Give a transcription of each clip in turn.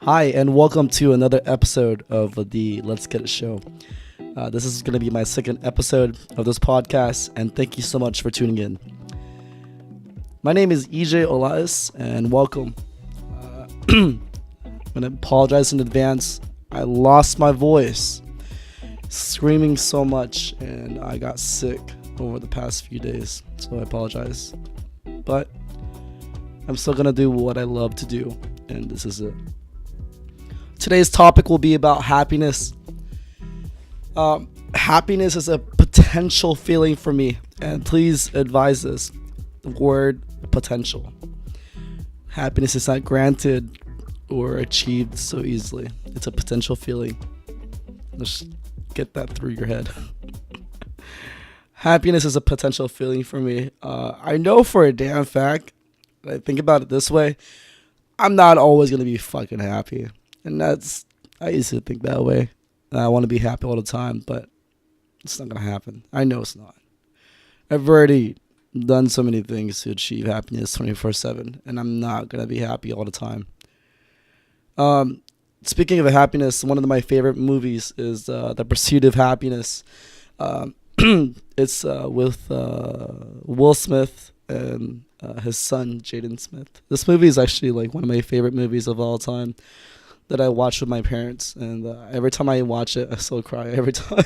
Hi, and welcome to another episode of the Let's Get It show. This is going to be my second episode of this podcast, and thank you so much for tuning in. My name is Olaes, and welcome. I'm going to apologize in advance. I lost my voice screaming so much, and I got sick over the past few days, so I apologize. But I'm still going to do what I love to do, and this is it. Today's topic will be about happiness. Happiness is a potential feeling for me, and please advise this. The word potential. Happiness is not granted or achieved so easily. It's a potential feeling. Let's get that through your head. Happiness is a potential feeling for me. I know for a damn fact, I think about it this way, I'm not always going to be fucking happy. And I used to think that way. I want to be happy all the time, but it's not going to happen. I know it's not. I've already done so many things to achieve happiness 24/7, and I'm not going to be happy all the time. Speaking of happiness, one of my favorite movies is The Pursuit of Happiness. It's with Will Smith and his son, Jaden Smith. This movie is actually like one of my favorite movies of all time that I watch with my parents, and every time I watch it, I still cry every time.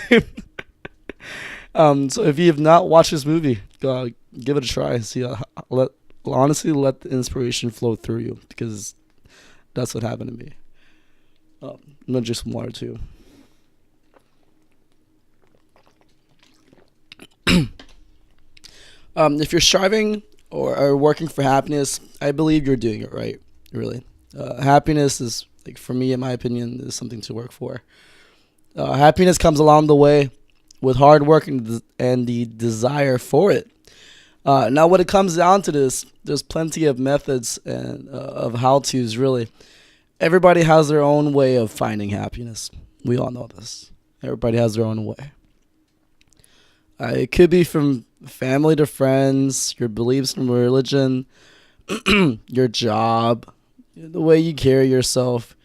So if you have not watched this movie, give it a try. See, honestly, let the inspiration flow through you, because that's what happened to me. I'm gonna drink some water too. If you're striving or are working for happiness, I believe you're doing it right. Really, happiness is, like, for me, in my opinion, is something to work for. Happiness comes along the way with hard work and the desire for it. Now, when it comes down to this, there's plenty of methods and of how-tos, really. Everybody has their own way of finding happiness. We all know this. Everybody has their own way. It could be from family to friends, your beliefs from religion, your job, the way you carry yourself.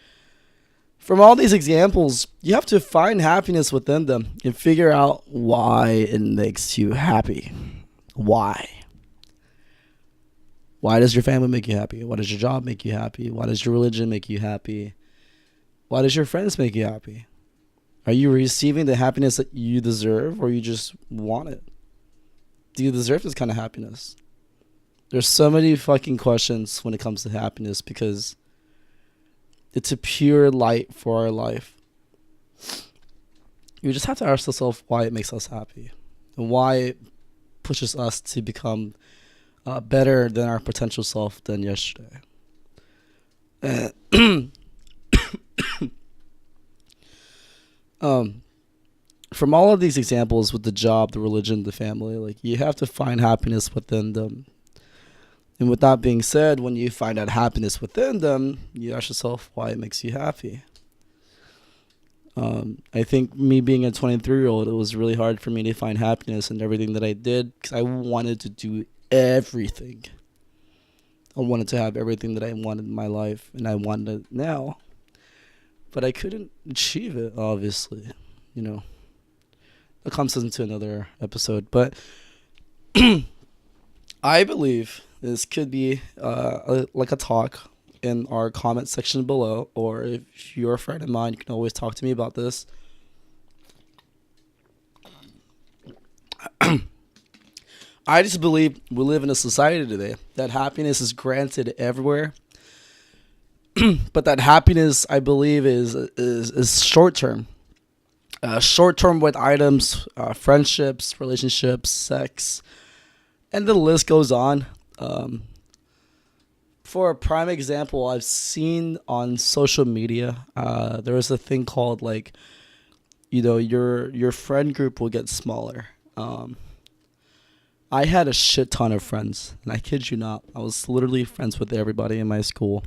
From all these examples, you have to find happiness within them and figure out why it makes you happy. Why? Why does your family make you happy? Why does your job make you happy? Why does your religion make you happy? Why does your friends make you happy? Are you receiving the happiness that you deserve, or you just want it? Do you deserve this kind of happiness? There's so many fucking questions when it comes to happiness, because it's a pure light for our life. You just have to ask yourself why it makes us happy and why it pushes us to become better than our potential self than yesterday. From all of these examples with the job, the religion, the family, like, you have to find happiness within them. And with that being said, when you find that happiness within them, you ask yourself why it makes you happy. I think me being a 23-year-old, it was really hard for me to find happiness in everything that I did, because I wanted to do everything. I wanted to have everything that I wanted in my life, and I wanted it now. But I couldn't achieve it, obviously. You know, that comes into another episode. But I believe this could be like a talk in our comment section below, or if you're a friend of mine, you can always talk to me about this. I just believe we live in a society today that happiness is granted everywhere. But that happiness, I believe, is short-term. Short-term with items, friendships, relationships, sex, and the list goes on. For a prime example, I've seen on social media, there is a thing called, like, your friend group will get smaller. I had a shit ton of friends, and I kid you not, I was literally friends with everybody in my school,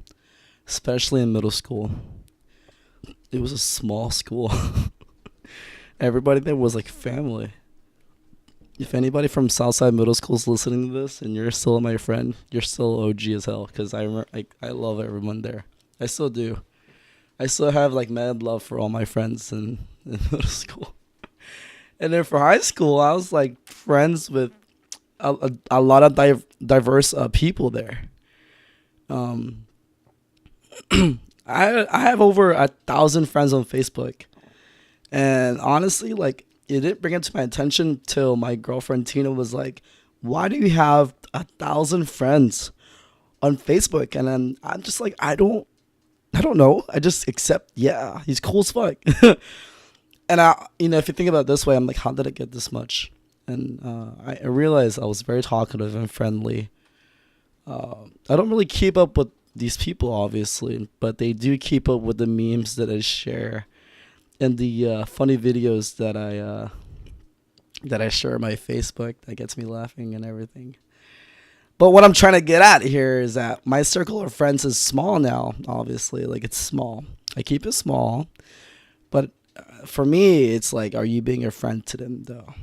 especially in middle school. It was a small school. Everybody there was like family. If anybody from Southside Middle School is listening to this and you're still my friend, you're still OG as hell, because I love everyone there. I still do. I still have like mad love for all my friends in middle school. And then for high school, I was like friends with a lot of diverse people there. Um, I have over 1,000 friends on Facebook, and honestly, like it didn't bring it to my attention till my girlfriend Tina was like, "Why do you have 1,000 friends on Facebook?" And then I'm just like, I don't know. I just accept. Yeah, he's cool as fuck. And if you think about it this way, I'm like, how did I get this much? And I realized I was very talkative and friendly. I don't really keep up with these people, obviously, but they do keep up with the memes that I share and the funny videos that I share on my Facebook that gets me laughing and everything. But what I'm trying to get at here is that my circle of friends is small now. Obviously, like it's small. I keep it small, but for me, it's like, are you being a friend to them though?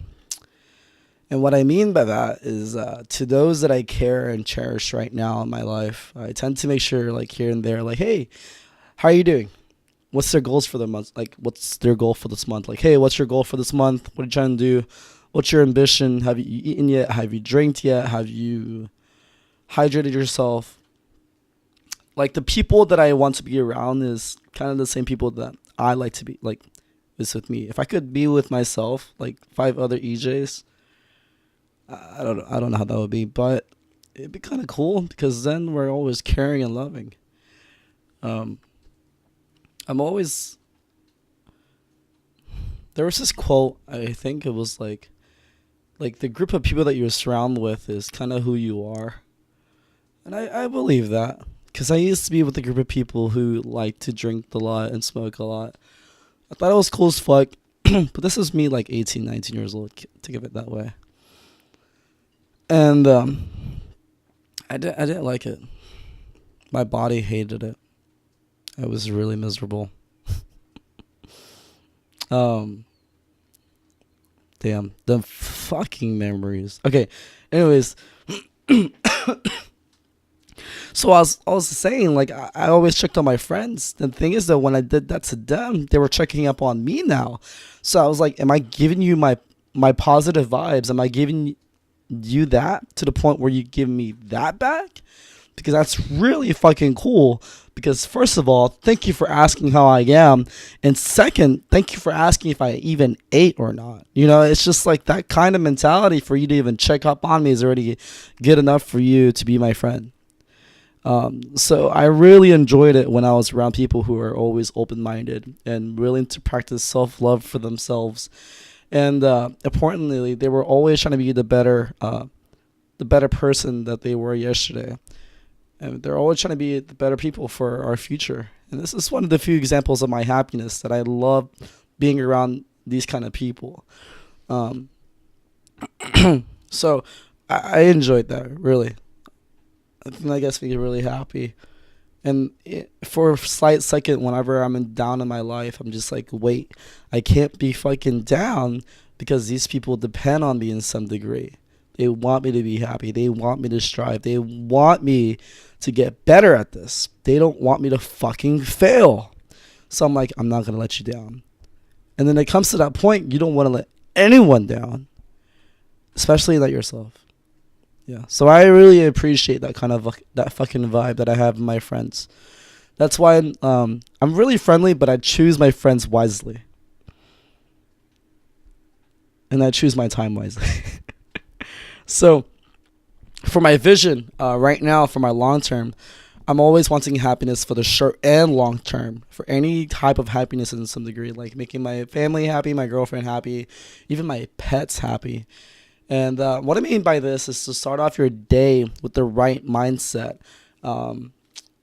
And what I mean by that is to those that I care and cherish right now in my life, I tend to make sure, like here and there, like, hey, how are you doing? What's their goals for the month? Like, what's their goal for this month? Like, hey, what's your goal for this month? What are you trying to do? What's your ambition? Have you eaten yet? Have you drank yet? Have you hydrated yourself? Like, the people that I want to be around is kind of the same people that I like to be, like, is with me. If I could be with myself, like 5 other EJs, I don't know how that would be, but it'd be kind of cool because then we're always caring and loving. Um, I'm always There was this quote. I think it was like the group of people that you're surrounded with is kind of who you are, and I believe that because I used to be with a group of people who like to drink a lot and smoke a lot. I thought it was cool as fuck, but this is me like 18, 19 years old. Think of it that way, and I didn't like it. My body hated it. I was really miserable. Um, Damn, the fucking memories. Okay, anyways, so I was saying like I always checked on my friends. The thing is that when I did that to them, they were checking up on me now. So I was like, am I giving you my positive vibes? Am I giving you that to the point where you give me that back? Because that's really fucking cool. Because first of all, thank you for asking how I am, and second, thank you for asking if I even ate or not. You know, it's just like that kind of mentality for you to even check up on me is already good enough for you to be my friend. So I really enjoyed it when I was around people who are always open-minded and willing to practice self-love for themselves. And importantly, they were always trying to be the better person that they were yesterday. And they're always trying to be the better people for our future. And this is one of the few examples of my happiness that I love being around these kind of people. Um, so I enjoyed that, really. I think that gets me really happy. And for a slight second, whenever down in my life, I'm just like, wait, I can't be fucking down because these people depend on me in some degree. They want me to be happy. They want me to strive. They want me to get better at this. They don't want me to fucking fail. So I'm like, I'm not going to let you down. And then it comes to that point, you don't want to let anyone down, especially not yourself. Yeah. So I really appreciate that kind of that fucking vibe that I have with my friends. That's why I'm really friendly, but I choose my friends wisely. And I choose my time wisely. So, for my vision right now, for my long term, I'm always wanting happiness for the short and long term. For any type of happiness in some degree, like making my family happy, my girlfriend happy, even my pets happy. And what I mean by this is to start off your day with the right mindset.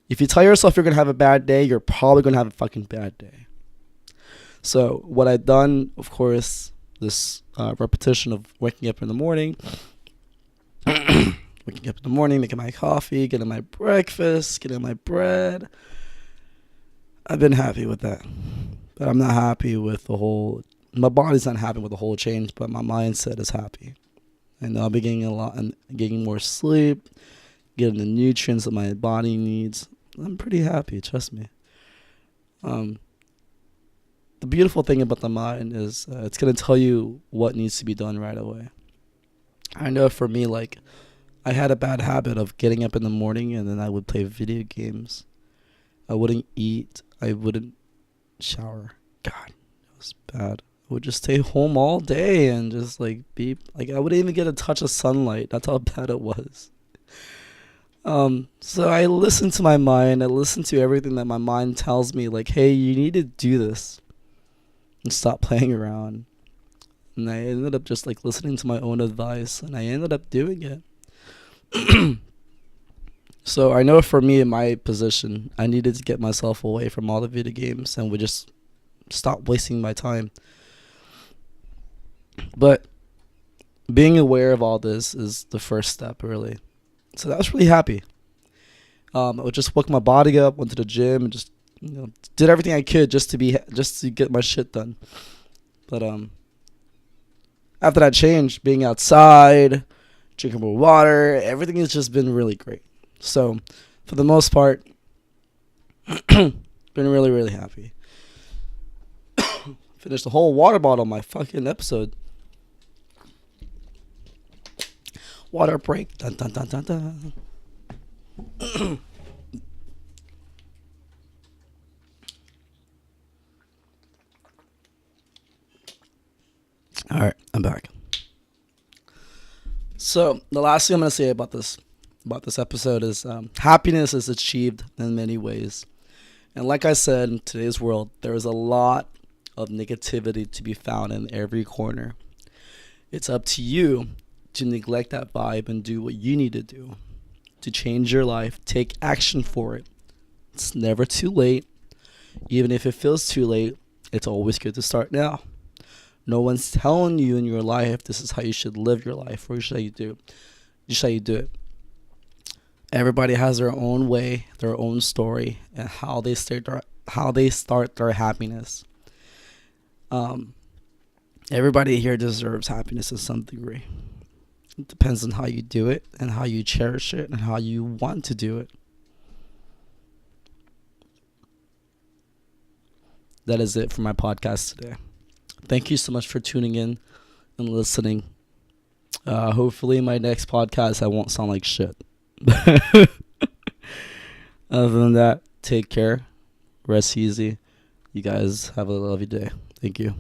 If you tell yourself you're going to have a bad day, you're probably going to have a fucking bad day. So, what I've done, of course, this repetition of waking up in the morning. Waking up in the morning, making my coffee, getting my breakfast, getting my bread. I've been happy with that. But I'm not happy with my body's not happy with the whole change, but my mindset is happy. I know I'll be getting getting more sleep, getting the nutrients that my body needs. I'm pretty happy, trust me. Um, the beautiful thing about the mind is it's gonna tell you what needs to be done right away. I know for me, like I had a bad habit of getting up in the morning and then I would play video games. I wouldn't eat. I wouldn't shower. God, it was bad. I would just stay home all day and just like be like I wouldn't even get a touch of sunlight. That's how bad it was. So I listen to my mind. I listen to everything that my mind tells me. Like, hey, you need to do this and stop playing around. And I ended up just like listening to my own advice, and I ended up doing it. So I know for me in my position, I needed to get myself away from all the video games and would just stop wasting my time. But being aware of all this is the first step, really. So I was really happy. I would just woke my body up, went to the gym, and just did everything I could just to get my shit done. But after that change, being outside, drinking more water, everything has just been really great. So for the most part, been really really happy. Finished the whole water bottle my fucking episode. Water break. Dun dun dun dun dun. All right, I'm back. So the last thing I'm gonna say about this episode is happiness is achieved in many ways, and like I said, in today's world, there is a lot of negativity to be found in every corner. It's up to you to neglect that vibe and do what you need to do to change your life. Take action for it. It's never too late. Even if it feels too late, it's always good to start now. No one's telling you in your life this is how you should live your life or just how you do. Just how you do it. Everybody has their own way, their own story, and how they start their happiness. Everybody here deserves happiness to some degree. It depends on how you do it and how you cherish it and how you want to do it. That is it for my podcast today. Thank you so much for tuning in and listening. Hopefully my next podcast I won't sound like shit. Other than that, take care. Rest easy. You guys have a lovely day. Thank you.